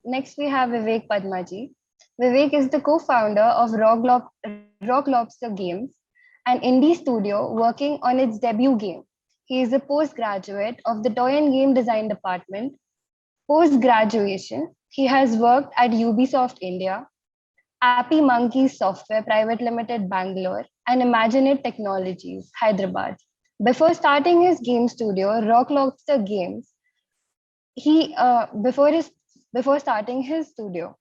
next we have Vivek Padmaji. Vivek is the co-founder of Rock Lobster Games, an indie studio working on its debut game. He is a postgraduate of the Toy and Game Design Department. Post graduation, he has worked at Ubisoft India, Appy Monkeys Software Private Limited Bangalore, and Imaginate Technologies Hyderabad. Before starting his game studio, Rock Lobster Games, he before starting his studio,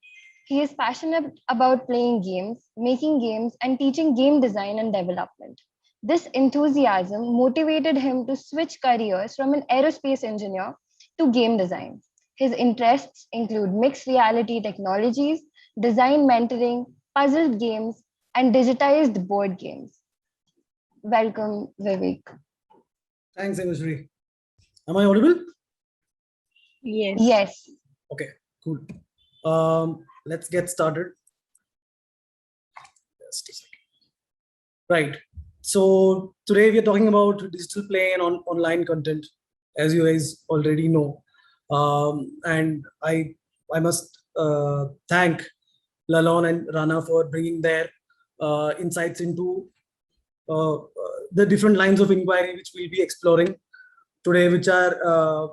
he is passionate about playing games, making games, and teaching game design and development. This enthusiasm motivated him to switch careers from an aerospace engineer to game design. His interests include mixed reality technologies, design mentoring, puzzle games, and digitized board games. Welcome, Vivek. Thanks, Anushree. Am I audible? Yes. Yes. Okay, cool. Let's get started. Just a second. Right. So today we are talking about digital play and online content, as you guys already know. And I must thank Lalon and Rana for bringing their insights into the different lines of inquiry which we'll be exploring today, which are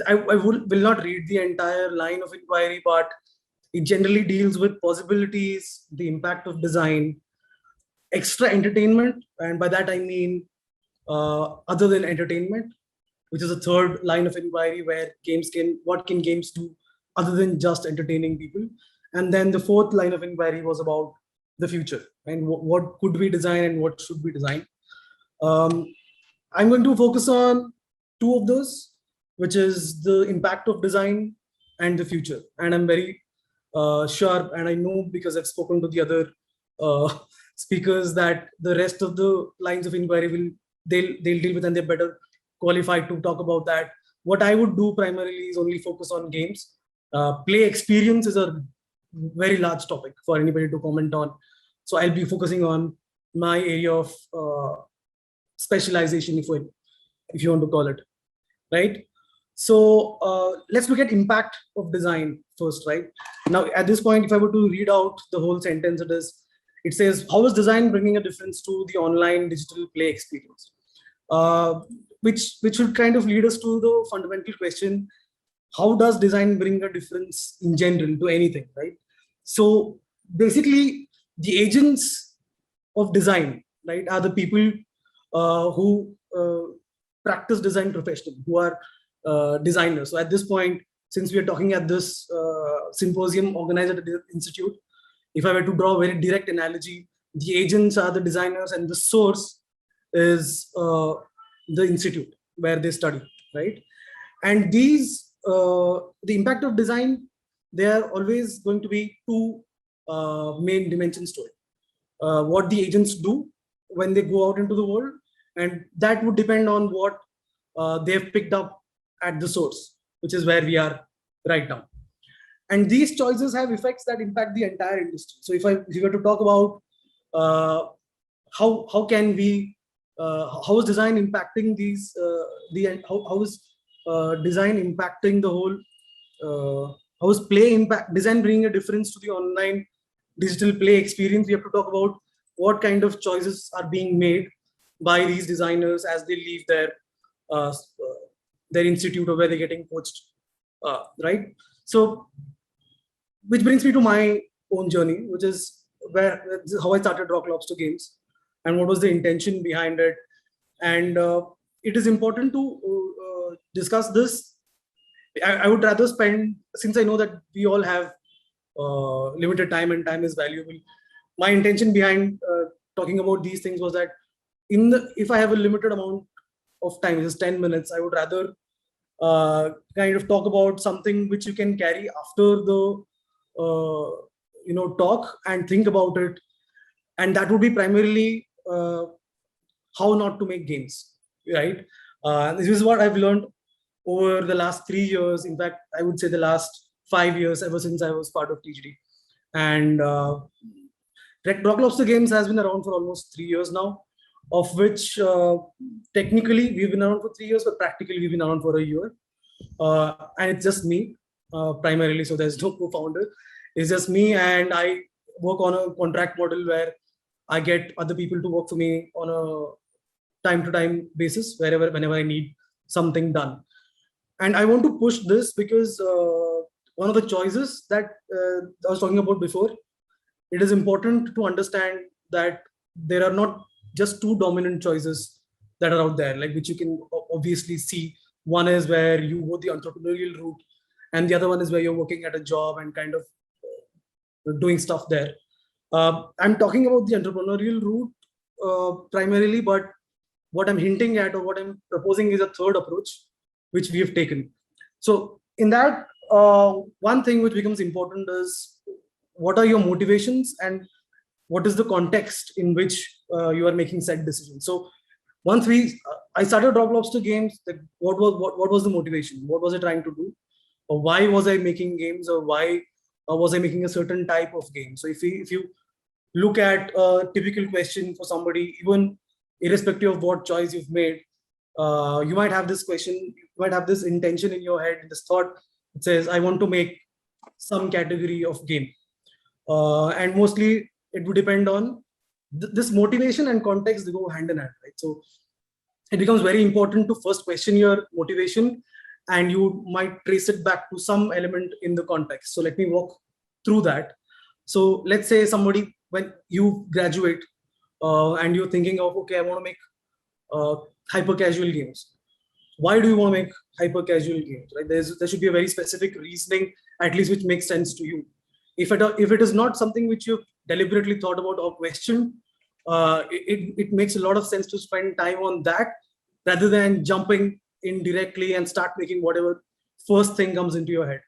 I will not read the entire line of inquiry, but it generally deals with possibilities, the impact of design, extra entertainment, and by that I mean other than entertainment, which is a third line of inquiry where what can games do other than just entertaining people. And then the fourth line of inquiry was about the future and what could we design and what should we design. I'm going to focus on two of those, which is the impact of design and the future. And I'm very sure, and I know because I've spoken to the other speakers, that the rest of the lines of inquiry they'll deal with, and they're better qualified to talk about that. What I would do primarily is only focus on games. Play experience is a very large topic for anybody to comment on. So I'll be focusing on my area of specialization, if you want to call it, right? So let's look at impact of design first, right? Now, at this point, if I were to read out the whole sentence, it says, how is design bringing a difference to the online digital play experience? Which should kind of lead us to the fundamental question, how does design bring a difference in general to anything, right? So basically, the agents of design, right, are the people who practice design professionally, who are designers. So at this point, since we are talking at this symposium organized at the institute, if I were to draw a very direct analogy, the agents are the designers and the source is the institute where they study, right? And these, the impact of design, there are always going to be two main dimensions to it. What the agents do when they go out into the world, and that would depend on what they've picked up at the source, which is where we are right now. And these choices have effects that impact the entire industry. So if you were to talk about how can we, how is design impacting these, how is design impacting the whole, how is design bringing a difference to the online digital play experience? We have to talk about what kind of choices are being made by these designers as they leave their institute or where they're getting coached, right? So, which brings me to my own journey, which is how I started Rock Lobster Games and what was the intention behind it. And it is important to discuss this. I would rather spend, since I know that we all have limited time and time is valuable, my intention behind talking about these things was that if I have a limited amount of time, which is 10 minutes, I would rather kind of talk about something which you can carry after the talk and think about it. And that would be primarily how not to make games, right? This is what I've learned over the last 3 years. In fact, I would say the last 5 years, ever since I was part of TGD. And Rock Lobster Games has been around for almost 3 years now, of which technically we've been around for 3 years, but practically we've been around for a year. And it's just me. primarily. So there's no co-founder. It's just me, and I work on a contract model where I get other people to work for me on a time-to-time basis, whenever I need something done. And I want to push this because one of the choices that I was talking about before, it is important to understand that there are not just two dominant choices that are out there, like which you can obviously see. One is where you go the entrepreneurial route, and the other one is where you're working at a job and kind of doing stuff there. I'm talking about the entrepreneurial route primarily, but what I'm hinting at or what I'm proposing is a third approach, which we have taken. So in that, one thing which becomes important is what are your motivations and what is the context in which you are making said decisions. So once I started Rock Lobster Games, what was the motivation? What was I trying to do? Or why was I making games? Or why was I making a certain type of game? So if you look at a typical question for somebody, even irrespective of what choice you've made, you might have this question, you might have this intention in your head, this thought. It says, I want to make some category of game. And mostly it would depend on this motivation and context, they go hand in hand, right? So it becomes very important to first question your motivation, and you might trace it back to some element in the context. So let me walk through that. So let's say somebody, when you graduate and you're thinking of, okay, I want to make hyper casual games. Why do you want to make hyper casual games, right? There should be a very specific reasoning, at least, which makes sense to you. If it is not something which you've deliberately thought about or questioned, it makes a lot of sense to spend time on that rather than jumping in directly and start making whatever first thing comes into your head.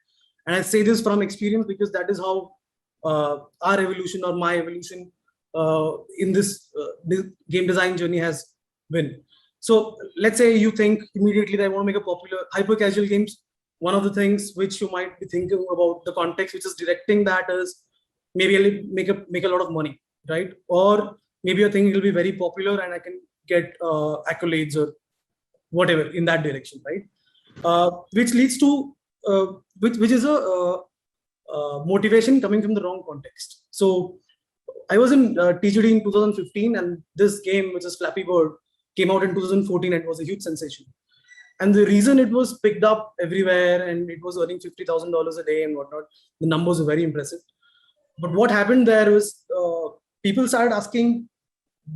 And I say this from experience because that is how our evolution or my evolution in this game design journey has been. So let's say you think immediately that I want to make a popular hyper casual games. One of the things which you might be thinking about, the context which is directing that, is maybe I'll make a lot of money, right? Or maybe you're thinking it'll be very popular and I can get accolades or whatever in that direction, right? Which leads to which is a motivation coming from the wrong context. So I was in TGD in 2015, and this game, which is Flappy Bird, came out in 2014 and it was a huge sensation. And the reason it was picked up everywhere and it was earning $50,000 a day and whatnot, the numbers were very impressive. But what happened there was people started asking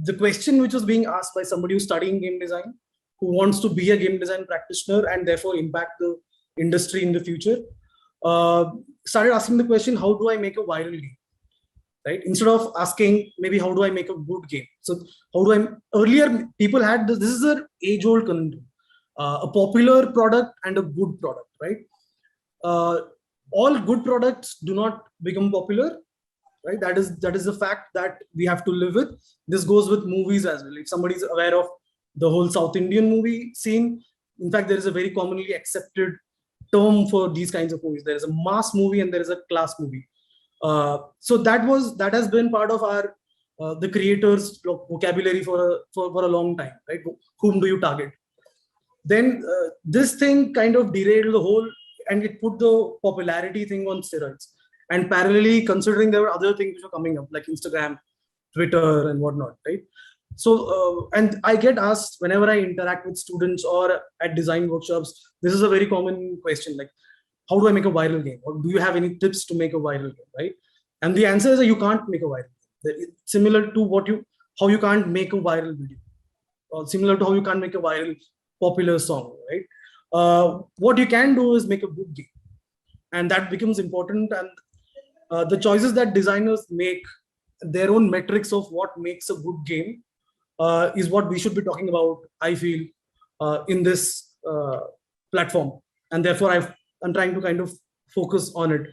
the question which was being asked by somebody who's studying game design, who wants to be a game design practitioner and therefore impact the industry in the future, started asking the question, how do I make a viral game? Right? Instead of asking maybe how do I make a good game? So earlier people had this is an age-old conundrum. A popular product and a good product, right? All good products do not become popular, right? That is the fact that we have to live with. This goes with movies as well. If somebody is aware of the whole South Indian movie scene, in fact, there is a very commonly accepted term for these kinds of movies. There is a mass movie and there is a class movie. So that has been part of our the creators' vocabulary for a long time, right? Whom do you target? Then this thing kind of derailed the whole, and it put the popularity thing on steroids. And parallelly, considering there were other things which were coming up like Instagram, Twitter, and whatnot, right? So and I get asked whenever I interact with students or at design workshops, this is a very common question, like, how do I make a viral game? Or do you have any tips to make a viral game, right? And the answer is that you can't make a viral game. It's similar to how you can't make a viral video, or similar to how you can't make a viral popular song, right? What you can do is make a good game, and that becomes important. And the choices that designers make, their own metrics of what makes a good game, is what we should be talking about, I feel, in this platform. And therefore, I'm trying to kind of focus on it.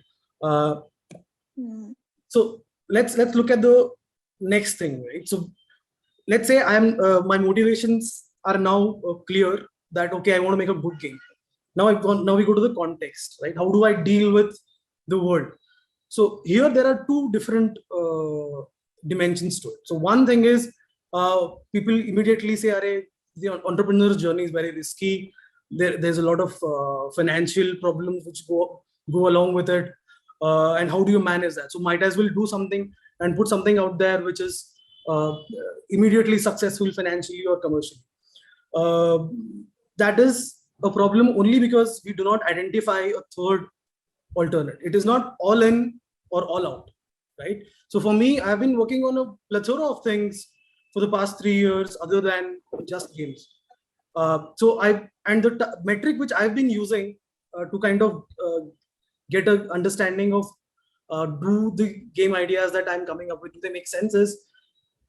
So let's look at the next thing, right? So let's say my motivations are now clear that, okay, I want to make a good game. Now we go to the context, right? How do I deal with the world? So here there are two different dimensions to it. So one thing is people immediately say, "Arey, the entrepreneur's journey is very risky. There's a lot of financial problems which go go along with it, and how do you manage that? So might as well do something and put something out there which is immediately successful financially or commercially. That is a problem only because we do not identify a third alternate. It is not all in or all out, right? So for me, I've been working on a plethora of things for the past 3 years other than just games. And the metric which I've been using to kind of get an understanding of do the game ideas that I'm coming up with, do they make sense, is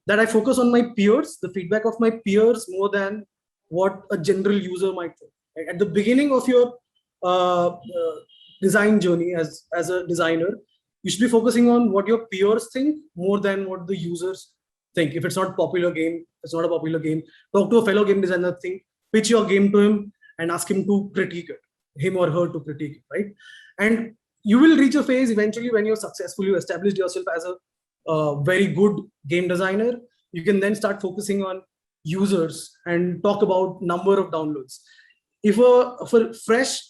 that I focus on my peers, the feedback of my peers, more than what a general user might think. Right? At the beginning of your design journey as a designer, you should be focusing on what your peers think more than what the users think. If it's not popular game, it's not a popular game. Talk to a fellow game designer, pitch your game to him and ask him to critique it, him or her to critique it, right? And you will reach a phase eventually when you're successful, you established yourself as a very good game designer. You can then start focusing on users and talk about number of downloads. If a fresh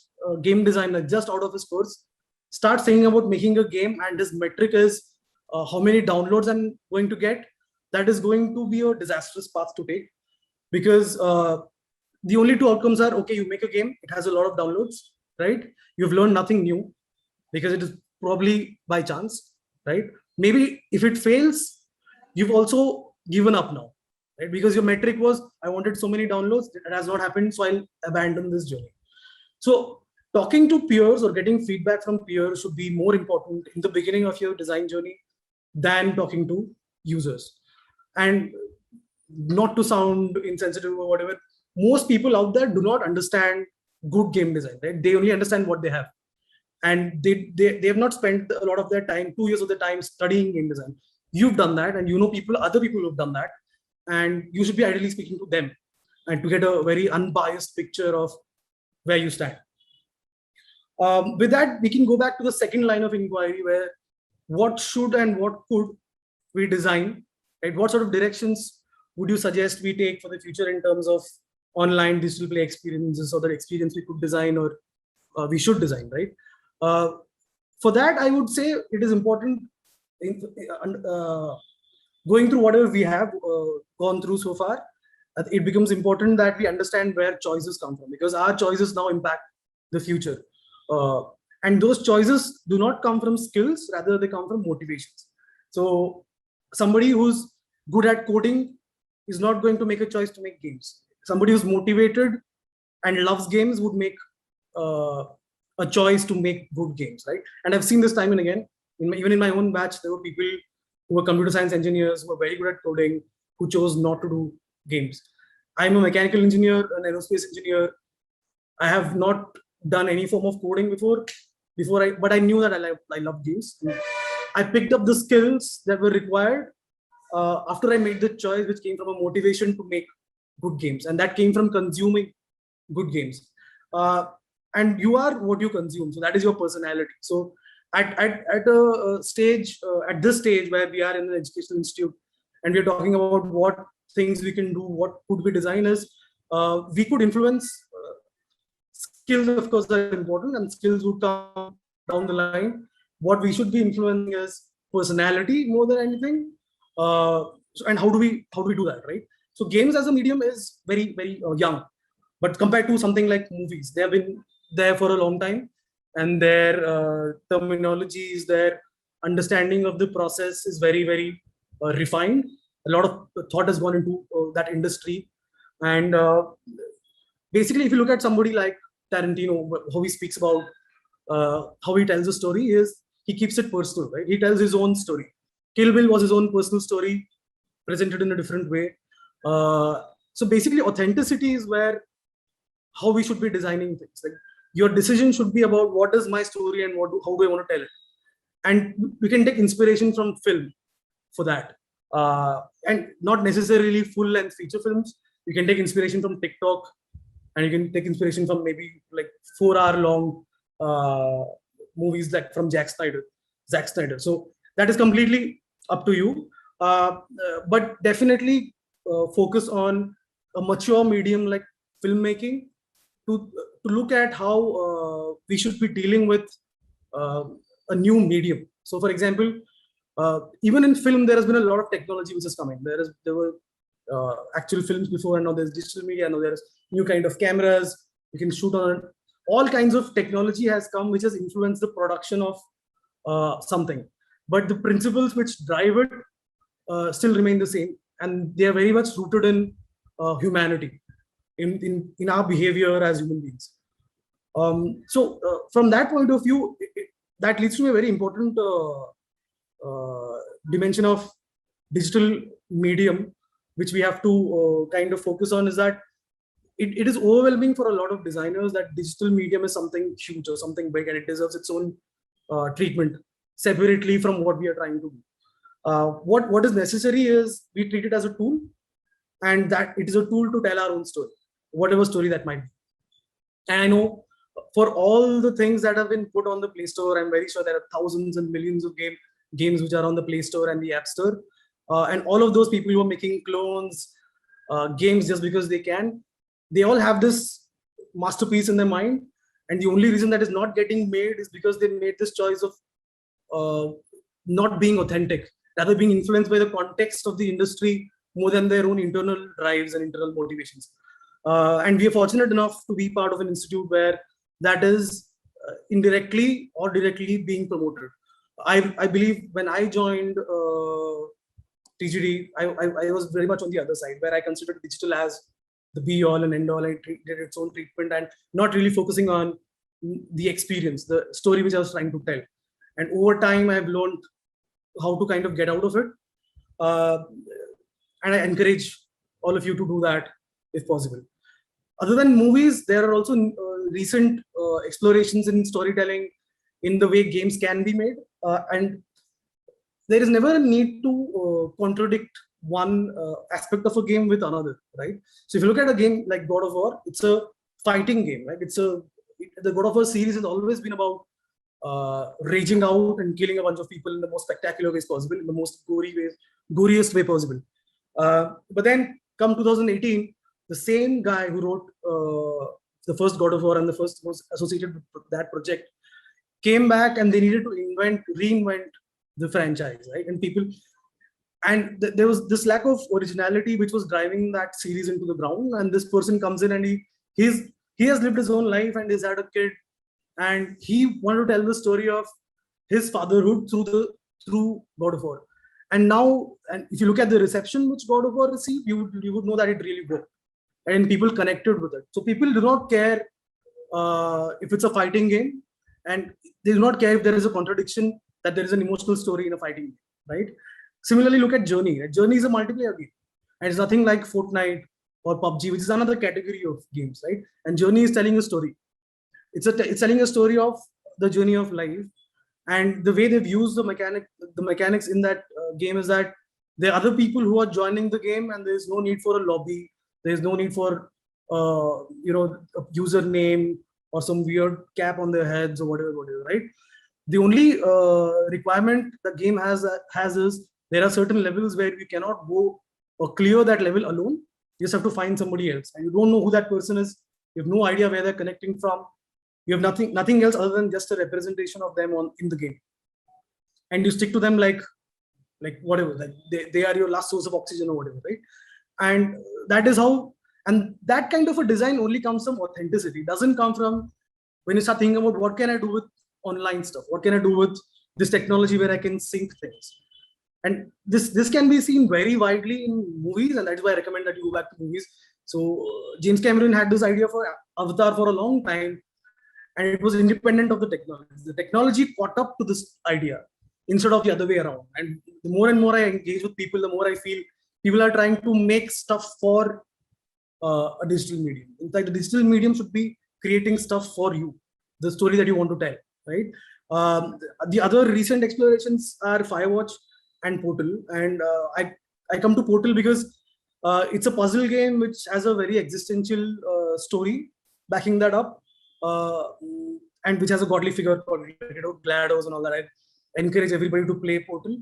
game designer just out of his course starts saying about making a game and his metric is how many downloads I'm going to get, that is going to be a disastrous path to take, because the only two outcomes are, okay, you make a game, it has a lot of downloads, right? You've learned nothing new because it is probably by chance, right? Maybe if it fails, you've also given up now, right? Because your metric was, I wanted so many downloads, it has not happened, so I'll abandon this journey. So talking to peers or getting feedback from peers should be more important in the beginning of your design journey than talking to users. And not to sound insensitive or whatever, most people out there do not understand good game design, right? They only understand what they have. And they have not spent a lot of their time, 2 years of their time, studying game design. You've done that, and you know other people who've done that, and you should be ideally speaking to them and to get a very unbiased picture of where you stand. With that, we can go back to the second line of inquiry, where what should and what could we design, right? What sort of directions would you suggest we take for the future in terms of online digital play experiences, or the experience we could design or we should design, right? For that, I would say it is important going through whatever we have gone through so far. It becomes important that we understand where choices come from, because our choices now impact the future. And those choices do not come from skills, rather they come from motivations. So somebody who's good at coding is not going to make a choice to make games. Somebody who's motivated and loves games would make a choice to make good games, right? And I've seen this time and again. Even in my own batch, there were people who were computer science engineers who were very good at coding, who chose not to do games. I'm a mechanical engineer, an aerospace engineer. I have not done any form of coding but I knew that I love games. I picked up the skills that were required after I made the choice, which came from a motivation to make good games, and that came from consuming good games. And you are what you consume, so that is your personality. So at a stage, at this stage where we are in an educational institute and we're talking about what things we can do, what could we design as, we could influence. Skills, of course, are important, and skills would come down the line. What we should be influencing is personality more than anything. And how do we do that, right? So games as a medium is very, very young, but compared to something like movies, they have been there for a long time, and their terminologies, their understanding of the process is very, very refined. A lot of thought has gone into that industry. And basically, if you look at somebody like Tarantino, how he speaks about how he tells a story is he keeps it personal, right? He tells his own story. Kill Bill was his own personal story presented in a different way. So basically, authenticity is where how we should be designing things. Like your decision should be about what is my story and how do I want to tell it. And we can take inspiration from film for that, and not necessarily full-length feature films. You can take inspiration from TikTok, and you can take inspiration from maybe like 4-hour-long movies like from Zack Snyder. So that is completely up to you. But definitely focus on a mature medium like filmmaking to look at how we should be dealing with a new medium. So, for example, even in film, there has been a lot of technology which has come in. There were actual films before, and now there's digital media. Now there's new kind of cameras you can shoot on. All kinds of technology has come, which has influenced the production of something. But the principles which drive it still remain the same, and they are very much rooted in humanity, in our behavior as human beings. So from that point of view, that leads to a very important dimension of digital medium, which we have to kind of focus on, is that it is overwhelming for a lot of designers that digital medium is something huge or something big, and it deserves its own treatment separately from what we are trying to do. What is necessary is we treat it as a tool, and that it is a tool to tell our own story, whatever story that might be. And I know for all the things that have been put on the Play Store, I'm very sure there are thousands and millions of games which are on the Play Store and the App Store. And all of those people who are making clones, games just because they can, they all have this masterpiece in their mind. And the only reason that is not getting made is because they made this choice of not being authentic, rather being influenced by the context of the industry more than their own internal drives and internal motivations. And we are fortunate enough to be part of an institute where that is indirectly or directly being promoted. I believe when I joined TGD, I was very much on the other side, where I considered digital as the be all and end all, and did its own treatment and not really focusing on the experience, the story which I was trying to tell. And over time, I've learned how to kind of get out of it. And I encourage all of you to do that if possible. Other than movies, there are also recent explorations in storytelling in the way games can be made. And there is never a need to contradict one aspect of a game with another, right? So if you look at a game like God of War, it's a fighting game, right? The God of War series has always been about raging out and killing a bunch of people in the most spectacular ways possible, in the most goriest way possible. But then come 2018, the same guy who wrote the first God of War and the first was associated with that project came back, and they needed to reinvent the franchise, right? And there was this lack of originality which was driving that series into the ground. And this person comes in and he has lived his own life and he's had a kid, and he wanted to tell the story of his fatherhood through God of War. And now, and if you look at the reception which God of War received, you would know that it really worked, and people connected with it. So people do not care if it's a fighting game, and they do not care if there is a contradiction, that there is an emotional story in a fighting game, right? Similarly, look at Journey. Right? Journey is a multiplayer game, and it's nothing like Fortnite or PUBG, which is another category of games, right? And Journey is telling a story. It's telling a story of the journey of life, and the way they've used the mechanics in that game is that there are other people who are joining the game, and there's no need for a lobby. There's no need for a username or some weird cap on their heads or whatever, right? The only requirement the game has is there are certain levels where you cannot go or clear that level alone. You just have to find somebody else, and you don't know who that person is. You have no idea where they're connecting from. You have nothing else other than just a representation of them in the game, and you stick to them like whatever, like they are your last source of oxygen or whatever, right? And that is how, and that kind of a design only comes from authenticity. It doesn't come from when you start thinking about what can I do with online stuff, what can I do with this technology where I can sync things. And this can be seen very widely in movies, and that's why I recommend that you go back to movies. So James Cameron had this idea for Avatar for a long time, and it was independent of the technology. The technology caught up to this idea instead of the other way around. And the more and more I engage with people, the more I feel people are trying to make stuff for a digital medium. In fact, the digital medium should be creating stuff for you, the story that you want to tell, right? The other recent explorations are Firewatch and Portal. And I come to Portal because it's a puzzle game which has a very existential story backing that up, and which has a godly figure called GLaDOS and all that. I encourage everybody to play Portal,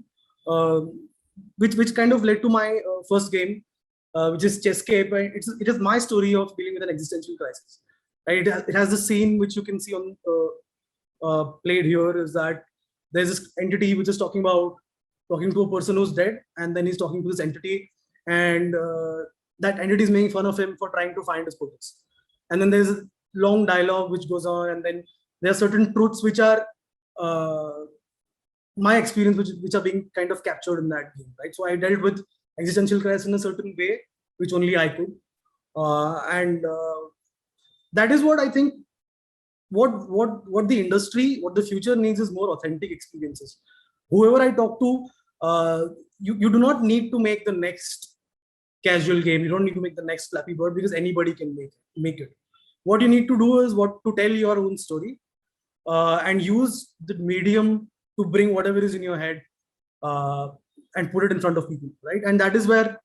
which kind of led to my first game, which is Chesscape. It is my story of dealing with an existential crisis. Right? It has the scene which you can see on played here is that there's this entity which is talking to a person who's dead, and then he's talking to this entity, and that entity is making fun of him for trying to find his purpose. And then there's a long dialogue which goes on, and then there are certain truths which are my experience, which are being kind of captured in that game, right? So I dealt with existential crisis in a certain way, which only I could, and that is what I think. What the industry, what the future needs is more authentic experiences. Whoever I talk to, you do not need to make the next casual game. You don't need to make the next Flappy Bird, because anybody can make it. What you need to do is to tell your own story, and use the medium to bring whatever is in your head, and put it in front of people, right? And that is where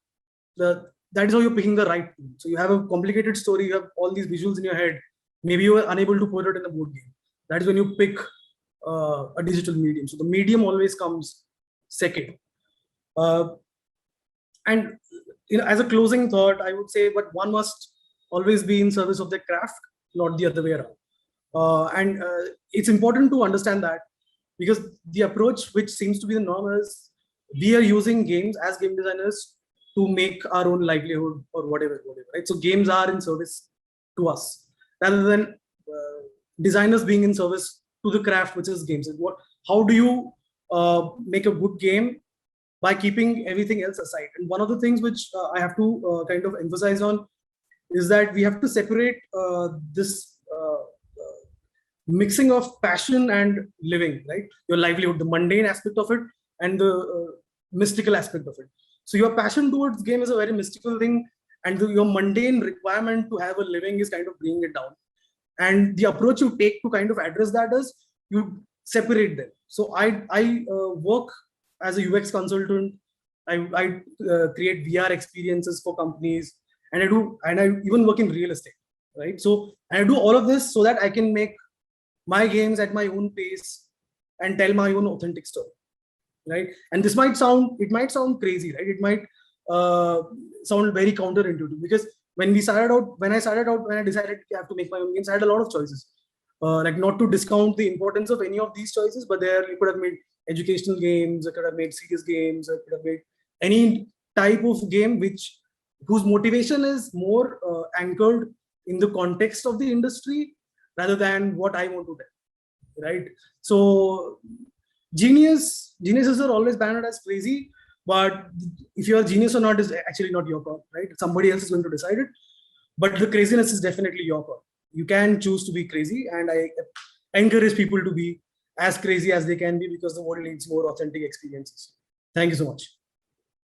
that is how you're picking the right tool. So you have a complicated story, you have all these visuals in your head. Maybe you are unable to put it in a board game. That is when you pick a digital medium. So the medium always comes second. And as a closing thought, I would say, but one must always be in service of the craft, not the other way around. And it's important to understand that, because the approach which seems to be the norm is we are using games as game designers to make our own livelihood or whatever, right? So games are in service to us, rather than designers being in service to the craft, which is games. How do you make a good game? By keeping everything else aside. And one of the things which I have to kind of emphasize on is that we have to separate this mixing of passion and living, right? Your livelihood, the mundane aspect of it, and the mystical aspect of it. So your passion towards game is a very mystical thing, and your mundane requirement to have a living is kind of bringing it down. And the approach you take to kind of address that is you separate them. So I work as a UX consultant. I create VR experiences for companies, and I even work in real estate, right? So I do all of this so that I can make my games at my own pace and tell my own authentic story, right? And it might sound crazy, right? It might sound very counterintuitive, because when I decided I have to make my own games, I had a lot of choices. Like, not to discount the importance of any of these choices, but you could have made educational games, I could have made serious games, I could have made any type of game whose motivation is more anchored in the context of the industry rather what I want to tell, right? So geniuses are always banned as crazy, but if you're a genius or not is actually not your call, right? Somebody else is going to decide it, but the craziness is definitely your call. You can choose to be crazy, and I encourage people to be as crazy as they can be, because the world needs more authentic experiences. Thank you so much.